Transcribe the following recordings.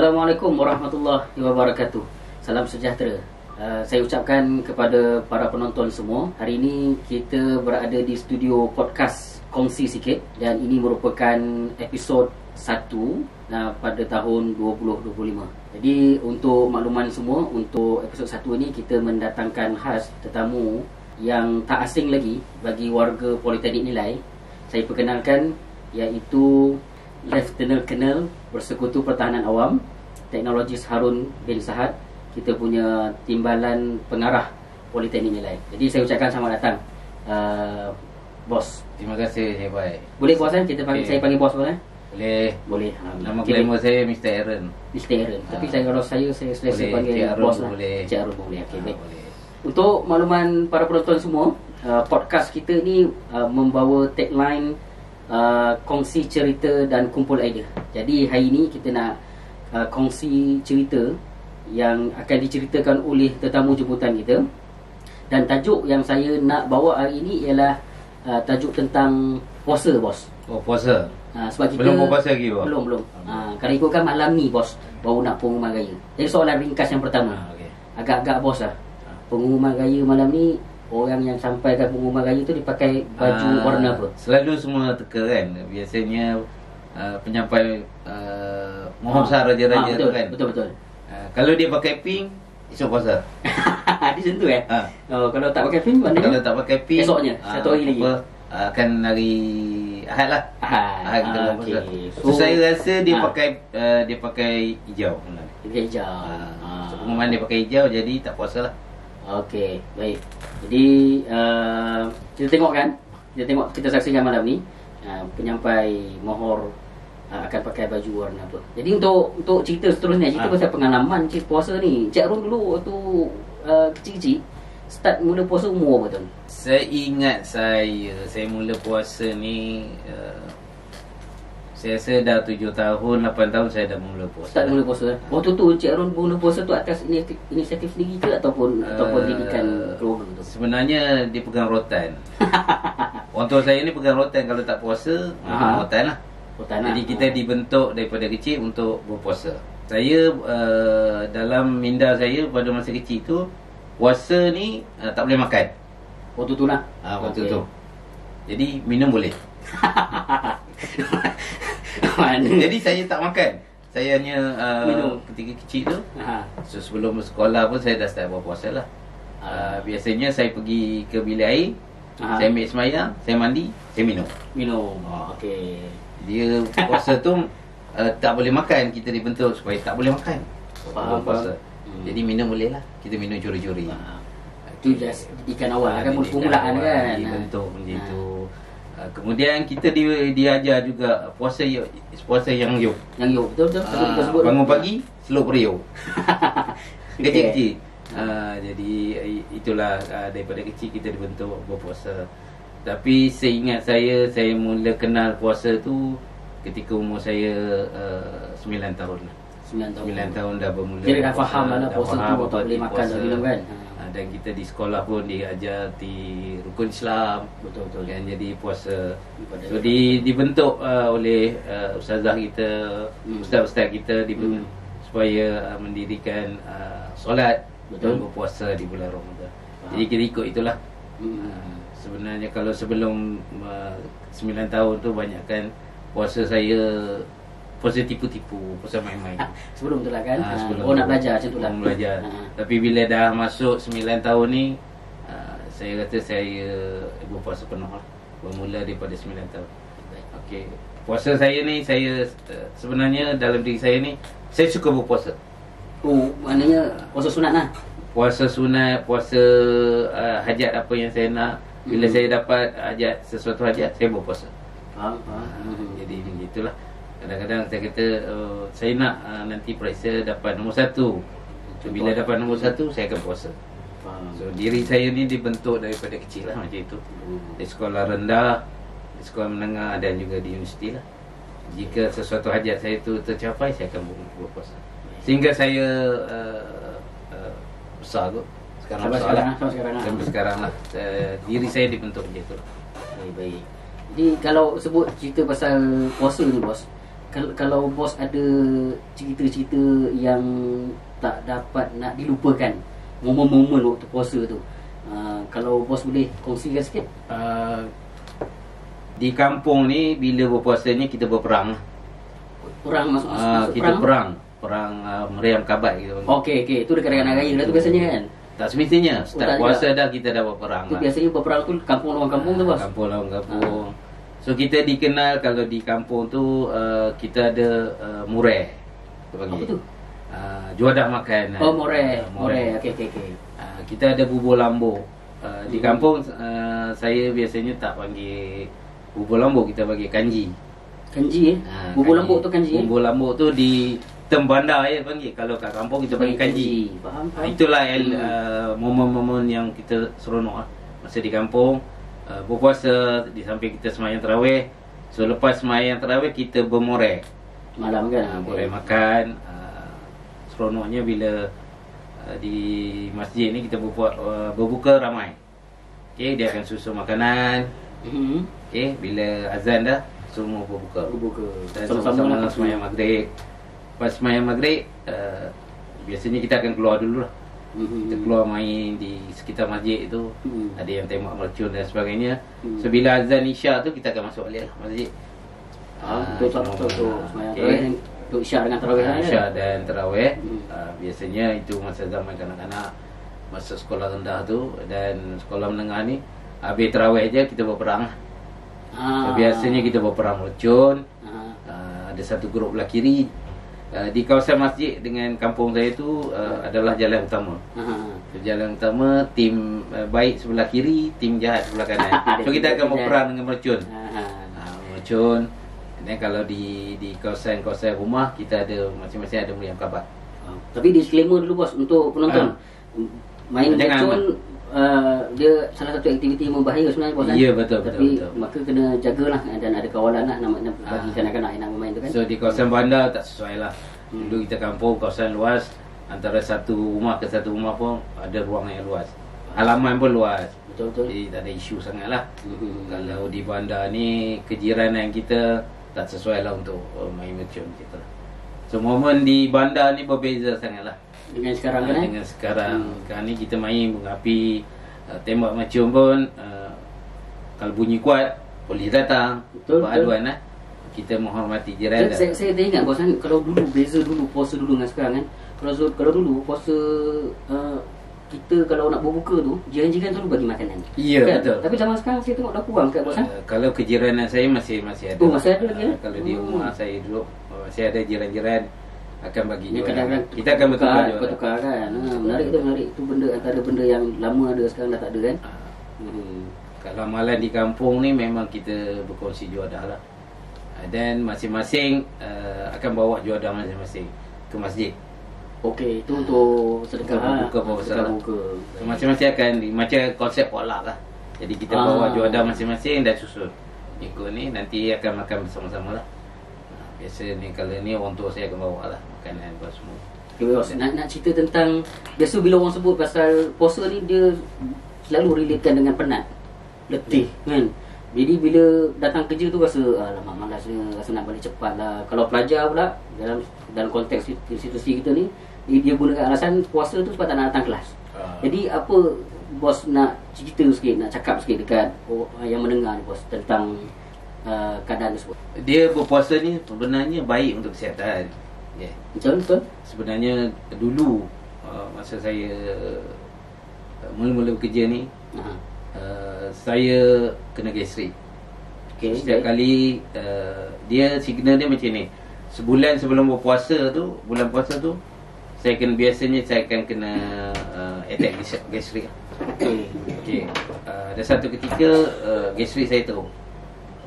Assalamualaikum warahmatullahi wabarakatuh. Salam sejahtera. Saya ucapkan kepada para penonton semua. Hari ini kita berada di studio podcast Kongsi Sikit, dan ini merupakan episod 1 pada tahun 2025. Jadi untuk makluman semua, untuk episod 1 ini kita mendatangkan khas tetamu yang tak asing lagi bagi warga Politeknik Nilai. Saya perkenalkan, iaitu Lieutenant Colonel Bersekutu Pertahanan Awam Teknologis Harun bin Sahad, kita punya timbalan pengarah Politeknik Nilai. Jadi saya ucapkan selamat datang, bos. Terima kasih, saya baik. Boleh bos kan? Saya panggil bos boleh? Boleh. Nama Kita- glamour saya Mr. Aaron. Mr. Aaron. Tapi kalau saya selesa Boleh, panggil Cik Harun bos lah. boleh. Cik Harun boleh. Okey, baik. Boleh. Untuk makluman para penonton semua, podcast kita ni membawa tagline kongsi cerita dan kumpul idea. Jadi hari ini kita nak kongsi cerita yang akan diceritakan oleh tetamu jemputan kita. Dan tajuk yang saya nak bawa hari ini ialah tajuk tentang puasa, bos. Oh, puasa. Sebab kita Belum berpuasa lagi, bos? Belum. Kalau ikutkan malam ni, bos, baru nak pengumuman raya. Jadi soalan ringkas yang pertama, Okey. agak-agak bos lah, pengumuman raya malam ni, orang yang sampaikan pengumuman raya tu dipakai baju warna apa? Selalu semua teka kan. Biasanya penyampai mohon besar raja-raja tu kan. Betul. Kalau dia pakai pink, esok puasa. Dia sentuh kalau tak pakai film, Kalau maknanya tak pakai pink, esoknya, satu hari lagi. akan hari Ahad lah. Ahad kita buat puasa. okey. So, saya rasa dia pakai hijau. Dia hijau. So, pengumuman dia pakai hijau, jadi tak puasa lah. Okey, baik. Jadi kita tengok kan, kita saksikan malam ni penyampai mohor akan pakai baju warna apa. Jadi untuk cerita seterusnya, cerita pasal pengalaman cik puasa ni. Cik Arun dulu waktu kecil-kecil start mula puasa umur apa tu? Saya ingat saya mula puasa ni saya rasa dah 7 tahun, 8 tahun saya dah mula puasa. Start mula puasa. Waktu tu Cik Arun mula puasa tu atas inisiatif sendiri ke ataupun didikan keluarga tu? Sebenarnya dia pegang rotan. Orang tua saya ni pegang rotan, kalau tak puasa rotan lah. Jadi kita dibentuk daripada kecil untuk berpuasa. Saya dalam minda saya pada masa kecil tu, puasa ni tak boleh makan. Waktu tu lah. Waktu tu. Jadi minum boleh. Jadi saya tak makan. Saya hanya minum ketika kecil tu. So, sebelum bersekolah pun saya dah start berpuasa lah. Biasanya saya pergi ke bilik air, saya ambil semayang, saya mandi, saya minum. Okey. Dia puasa tu tak boleh makan. Kita dibentuk supaya tak boleh makan. Faham. Puasa. Jadi minum boleh lah. Kita minum curi-curi. Itu just didikan awal kan, permulaan kan. Dibentuk macam tu. Kemudian kita diajar juga puasa yang yuk. Yang yuk, betul kita sebut. Bangun pagi, seluk periuk. Okay. Kecil-kecil. Jadi itulah daripada kecil kita dibentuk berpuasa. Tapi seingat saya mula kenal puasa tu ketika umur saya 9 tahun. 9 tahun dah bermula. Jadi dah faham lah puasa tu tak boleh makan puasa. dan minum kan. Dan kita di sekolah pun diajar di rukun Islam. Betul kan, jadi puasa. So dibentuk oleh ustazah kita, ustaz-ustaz kita supaya mendirikan solat dan berpuasa di bulan Ramadan. Jadi kita ikut itulah. Sebenarnya kalau sebelum 9 tahun tu banyakkan puasa saya puasa tipu-tipu, puasa main-main. Sebelum tu lah kan. Sebelum nak belajar macam tu lah. Belajar. Tapi bila dah masuk 9 tahun ni, saya kata saya berpuasa penuh lah. Bermula daripada 9 tahun. Okey. Puasa saya ni, saya sebenarnya dalam diri saya ni, saya suka berpuasa. Maknanya puasa sunat lah. Puasa sunat, puasa hajat apa yang saya nak. Bila saya dapat sesuatu hajat, saya berpuasa. Faham. Jadi begitulah. Kadang-kadang saya kata saya nak nanti periksa dapat nombor 1. So, bila dapat nombor 1, saya akan puasa. So diri saya ni dibentuk daripada kecil lah macam itu. Di sekolah rendah, di sekolah menengah dan juga di universiti lah. Jika sesuatu hajat saya tu tercapai, saya akan berpuasa. Sehingga saya besar kot. Sampai sekarang lah. Diri saya dibentuk macam tu. Baik. Jadi kalau sebut cerita pasal puasa ni, bos, kalau bos ada cerita-cerita yang tak dapat nak dilupakan, momen-momen waktu puasa tu, kalau bos boleh kongsikan sikit. Di kampung ni bila berpuasa ni kita berperang. Perang masuk kita perang meriam kabat gitu. Okey, tu dekat dengan raya dah tu biasanya kan. Tak semestinya. Start puasa juga. dah kita dah berperang. Tu biasanya berperang tu kampung lawan kampung tu bos. Kampung lawan kampung. So kita dikenal kalau di kampung tu kita ada mureh. Apa tu? Juadah makan. Mureh. Okey. Kita ada bubur lambu. Di kampung saya biasanya tak panggil bubur lambu, kita panggil kanji. Kanji bubur lambuk tu kanji. Bubur lambuk tu di Tembanda panggil. Kalau kat kampung kita panggil kanji. Faham. Itulah momen-momen yang kita seronok masa di kampung. Berpuasa di samping kita sembahyang tarawih. So lepas sembahyang tarawih kita bermorek malam kan. Boleh makan. Seronoknya bila di masjid ni kita berbuka ramai. Okey, dia akan susun makanan. Okey, bila azan dah semua berbuka. Dan sama-sama sembahyang maghrib. Lepas sembahyang maghrib biasanya kita akan keluar dulu lah. Kita keluar main di sekitar masjid tu. Ada yang tembak mercun dan sebagainya. So bila azan isyak tu kita akan masuk balik lah masjid. Betul. Sembahyang tarawih untuk isyak dengan tarawih. Isyak dan tarawih. Biasanya itu masa zaman kanak-kanak masa sekolah rendah tu dan sekolah menengah ni. Habis tarawih je kita berperang lah. Biasanya kita berperang mercun. Ada satu grup belah kiri. Di kawasan masjid dengan kampung saya tu adalah jalan utama. Jalan utama, tim baik sebelah kiri, tim jahat sebelah kanan. So kita akan berperang dengan mercun. Mercun. Dan kalau di kawasan-kawasan rumah kita ada masing-masing ada meriam kabat. Tapi disclaimer dulu bos untuk penonton. Main mercun dia salah satu aktiviti yang membahaya sebenarnya bos. Ya, betul. Maka kena jagalah dan ada kawalan nak bagi kanak-kanak yang nak bermain tu kan. So di kawasan bandar tak sesuai lah. Dulu kita kampung kawasan luas, antara satu rumah ke satu rumah pun ada ruang yang luas. Halaman pun luas. Betul. Jadi tak ada isu sangat lah. Kalau di bandar ni kejiranan kita tak sesuai lah untuk main mercun kita. So momen di bandar ni berbeza sangat lah dengan sekarang kan. Dengan sekarang. Sekarang ni kita main bunga api, tembak mercun pun kalau bunyi kuat polis datang. Beraduan lah. Kita menghormati jiran. Saya teringat bos kan, kalau dulu beza dulu puasa dulu dengan sekarang kan. Kalau dulu puasa kita kalau nak berbuka tu jiran-jiran selalu bagi makanan. Ya kan? Betul. Tapi zaman sekarang saya tengok dah kurang kat bos kan. Kalau kejiranan saya masih ada. Masih ada lagi. Kalau di rumah saya dulu masih ada jiran-jiran akan bagi kadang-kadang kita akan bertukar kan. Menarik tu benda antara benda yang lama ada sekarang dah tak ada kan. Kalau amalan di kampung ni memang kita berkongsi juadah lah. Dan masing-masing akan bawa juadah masing-masing ke masjid. Okey, itu untuk sedekah buka puasa. So, masing-masing akan macam konsep potluck lah. Jadi kita bawa juadah masing-masing dan susun. Ikut ni nanti akan makan bersama-sama lah. Biasa ni kalau ni orang tua saya akan bawa lah makanan apa semua. Okay, nak cerita tentang biasa bila orang sebut pasal puasa ni dia selalu relatekan dengan penat, letih kan. Jadi bila datang kerja tu rasa alamak malasnya, rasa nak balik cepat lah. Kalau pelajar pula dalam konteks institusi kita ni dia gunakan alasan puasa tu sebab tak nak datang kelas. Jadi apa bos nak cerita sikit, nak cakap sikit dekat yang mendengar ni bos tentang keadaan tersebut. Dia berpuasa ni sebenarnya baik untuk kesihatan. Betul. Sebenarnya dulu masa saya mula-mula bekerja ni saya kena gastrik. Setiap kali dia signal dia macam ni. Sebulan sebelum berpuasa tu, bulan puasa tu biasanya saya akan kena attack gastrik. Okey. Ada satu ketika gastrik saya teruk.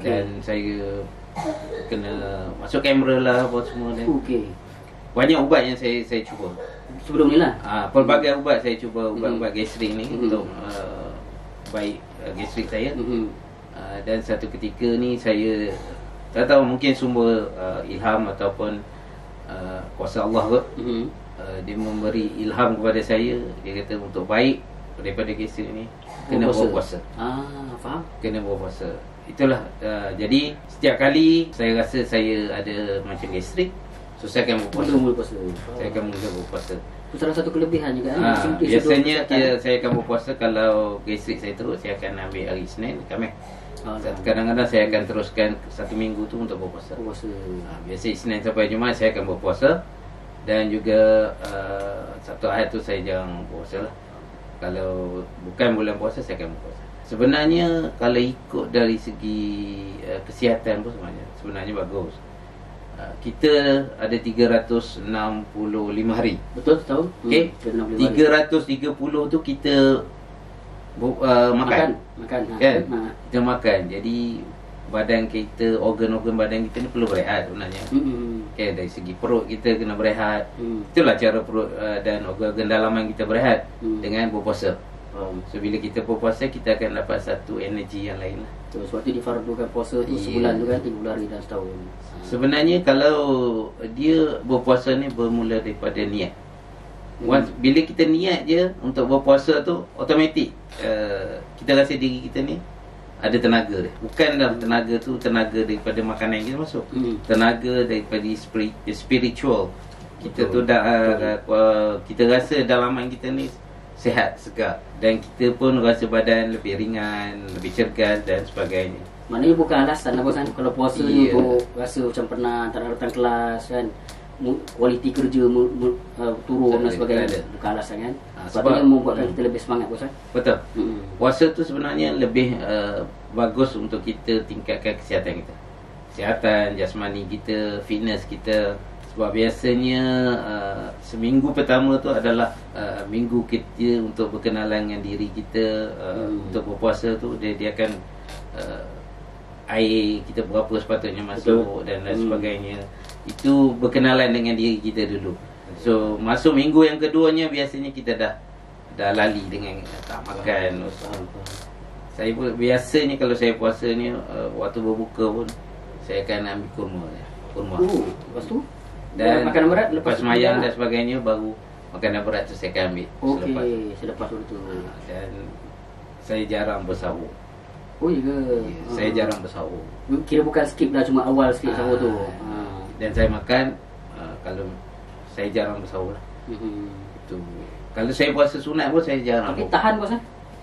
Dan saya kena masuk kamera lah apa semua dan banyak ubat yang saya cuba sebelum ni lah. Pelbagai ubat saya cuba, ubat-ubat gastrik ni untuk baik gastrik saya. Dan satu ketika ni saya tak tahu mungkin sumber ilham ataupun kuasa Allah kot. Dia memberi ilham kepada saya. Dia kata untuk baik daripada gastrik ni kena berpuasa. Faham? Kena berpuasa. itulah jadi setiap kali saya rasa saya ada macam gastrik, so saya akan berpuasa. Mula puasa. Saya akan mula berpuasa. Itu salah satu kelebihan juga Biasanya saya akan berpuasa kalau gastrik saya teruk, saya akan ambil hari Isnin, Khamis. Kadang-kadang saya akan teruskan satu minggu tu untuk berpuasa. Biasa Isnin sampai Jumaat saya akan berpuasa. Dan juga Sabtu Ahad tu saya jarang berpuasa lah. Kalau bukan bulan puasa saya akan berpuasa. Sebenarnya kalau ikut dari segi kesihatan pun sebenarnya bagus. Kita ada 365 hari. Betul, tahu. Okey. 330 tu kita makan kan? Kita makan. Jadi badan kita, organ-organ badan kita ni perlu berehat sebenarnya. Okay, dari segi perut kita kena berehat. Itulah cara perut dan organ-organ dalaman kita berehat dengan berpuasa. So bila kita berpuasa, kita akan dapat satu energi yang lain lah. Sebab tu difardukan puasa tu sebulan tu kan, 30 hari dan setahun. Sebenarnya kalau dia berpuasa ni bermula daripada niat. Bila kita niat je untuk berpuasa tu, automatik kita rasa diri kita ni ada tenaga dia. Bukan dalam tenaga tu tenaga daripada makanan yang kita masuk. Tenaga daripada spiritual. Kita tu dah kita rasa dalaman kita ni sihat, segar, dan kita pun rasa badan lebih ringan, lebih cergas dan sebagainya. Maknanya bukan alasan lah bosan kalau puasa ni untuk rasa macam pernah tak nak datang kelas kan, kualiti kerja turun dan sebagainya. Bukan alasan kan. Sebab membuatkan kita lebih semangat bosan. Betul. Puasa tu sebenarnya lebih bagus untuk kita tingkatkan kesihatan kita. Kesihatan jasmani kita, fitness kita. Sebab biasanya seminggu pertama tu adalah minggu kita untuk berkenalan dengan diri kita. Untuk berpuasa tu dia akan air kita berapa sepatutnya masuk. Betul. Dan sebagainya. Itu berkenalan dengan diri kita dulu. So masuk minggu yang keduanya biasanya kita dah lali dengan tak makan. Saya pun biasanya kalau saya puasa ni waktu berbuka pun saya akan ambil kurma. Lepas tu dan makanan berat lepas semayang dan sebagainya, baru makanan berat tu saya akan ambil selepas tu. Dan saya jarang bersahur. Oh ya ke? Saya jarang bersahur. Kira bukan skip lah, cuma awal sikit sahur tu. Dan saya makan kalau saya jarang bersahur lah. Itu. Kalau saya puasa sunat pun saya jarang. Tapi tahan puasa?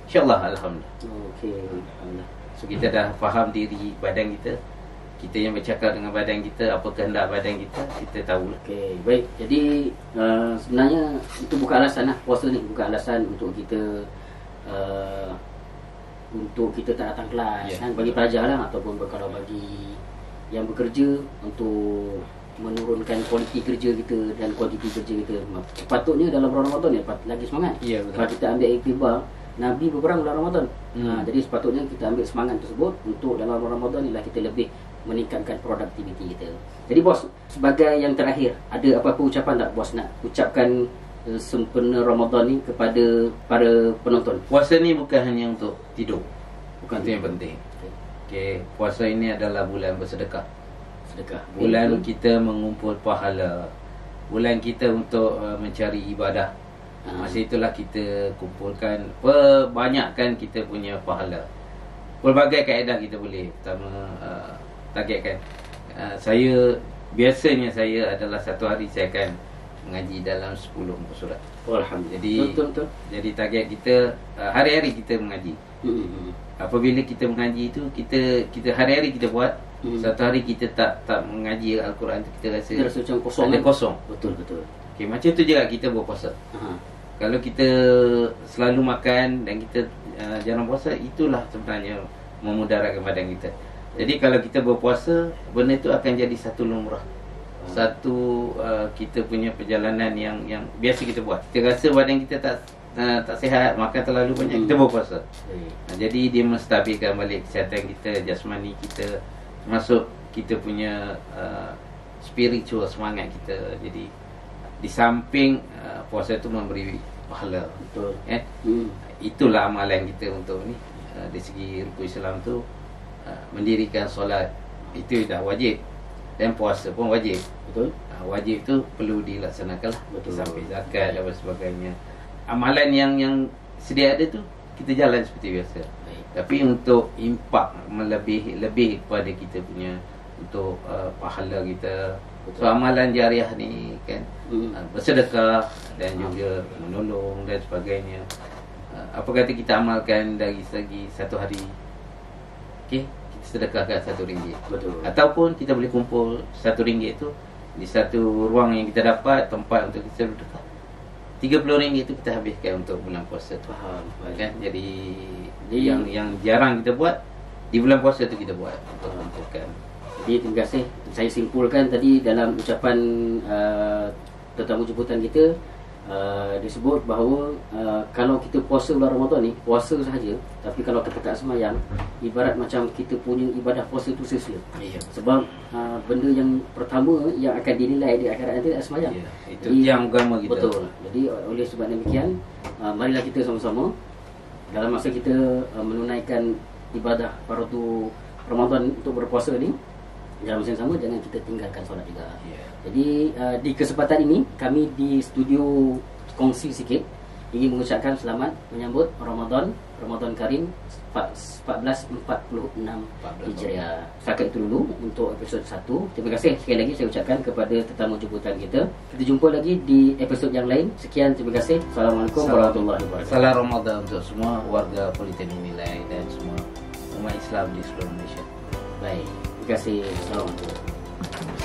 InsyaAllah, alhamdulillah. Okey, alhamdulillah. So kita dah faham diri badan kita. Kita yang bercakap dengan badan kita, apa kehendak badan kita, kita tahu lah. Okey, baik. Jadi sebenarnya itu bukan alasan lah. Puasa ni bukan alasan untuk kita tak datang kelas kan, bagi pelajar lah, ataupun kalau bagi yang bekerja untuk menurunkan kualiti kerja kita dan kuantiti kerja kita. Patutnya dalam bulan Ramadan ni lagi semangat. Kalau kita ambil iktibar, Nabi berperang bulan Ramadan. Jadi sepatutnya kita ambil semangat tersebut untuk dalam bulan Ramadan ni lah kita lebih meningkatkan produktiviti kita. Jadi bos, sebagai yang terakhir, ada apa-apa ucapan tak bos nak ucapkan sempena Ramadan ni kepada para penonton? Puasa ni bukan hanya untuk tidur. Bukan itu yang penting. Okey, puasa ini adalah bulan bersedekah. Bulan kita mengumpul pahala. Bulan kita untuk mencari ibadah. Masa itulah kita kumpulkan, perbanyakkan kita punya pahala. Pelbagai kaedah kita boleh. Pertama, targetkan. Biasanya saya adalah satu hari saya akan mengaji dalam 10 muka surat. Alhamdulillah. Jadi target kita hari-hari kita mengaji. Apabila kita mengaji itu, kita hari-hari kita buat. Satu hari kita tak mengaji Al-Quran tu, kita rasa macam kosong. Ada kosong. Betul. Okay, macam tu juga kita berpuasa. Kalau kita selalu makan dan kita jarang puasa, itulah sebenarnya memudaratkan badan kita. Jadi kalau kita berpuasa, benda itu akan jadi satu lumrah. Satu kita punya perjalanan yang biasa kita buat. Kita rasa badan kita tak sihat, makan terlalu banyak, kita berpuasa. Jadi dia menstabilkan balik kesihatan kita, jasmani kita, termasuk kita punya spiritual, semangat kita. Jadi di samping puasa itu memberi pahala. Betul. Itulah amalan kita untuk ni. Dari segi rukun Islam tu, mendirikan solat itu dah wajib, dan puasa pun wajib. Betul. Wajib tu perlu dilaksanakan lah. Betul. Sampai zakat dan sebagainya. Amalan yang sedia ada tu kita jalan seperti biasa. Tapi untuk impak lebih kepada kita punya untuk pahala kita. So amalan jariah ni kan, bersedekah dan juga menolong dan sebagainya. Apa kata kita amalkan dari segi satu hari, okey, kita sedekahkan RM1. Betul. Ataupun kita boleh kumpul RM1 tu di satu ruang yang kita dapat, tempat untuk kita sedekah. RM30 tu kita habiskan untuk bulan puasa tu. Faham. Kan? Jadi yang jarang kita buat, di bulan puasa tu kita buat untuk kumpulkan. Jadi terima kasih. Saya simpulkan tadi dalam ucapan tetamu jemputan kita, disebut bahawa kalau kita puasa bulan Ramadan ni, puasa sahaja, tapi kalau kita tak semayang, ibarat macam kita punya ibadah puasa tu sia-sia. Sebab benda yang pertama yang akan dinilai di akhirat nanti adalah semayang. Itu yang agama kita. Betul. Jadi oleh sebab demikian, marilah kita sama-sama dalam masa kita menunaikan ibadah fardu Ramadan untuk berpuasa ni, dalam masa yang sama jangan kita tinggalkan solat juga. Jadi di kesempatan ini kami di studio kongsi sikit ingin mengucapkan selamat menyambut Ramadan Karim 1446 Hijriah. Setakat itu dulu untuk episod 1. Terima kasih sekali lagi saya ucapkan kepada tetamu jemputan kita. Kita jumpa lagi di episod yang lain. Sekian, terima kasih. Assalamualaikum warahmatullahi wabarakatuh. Salam Ramadan untuk semua warga Politeknik Nilai dan semua umat Islam di seluruh Malaysia. Baik, terima kasih. Assalamualaikum.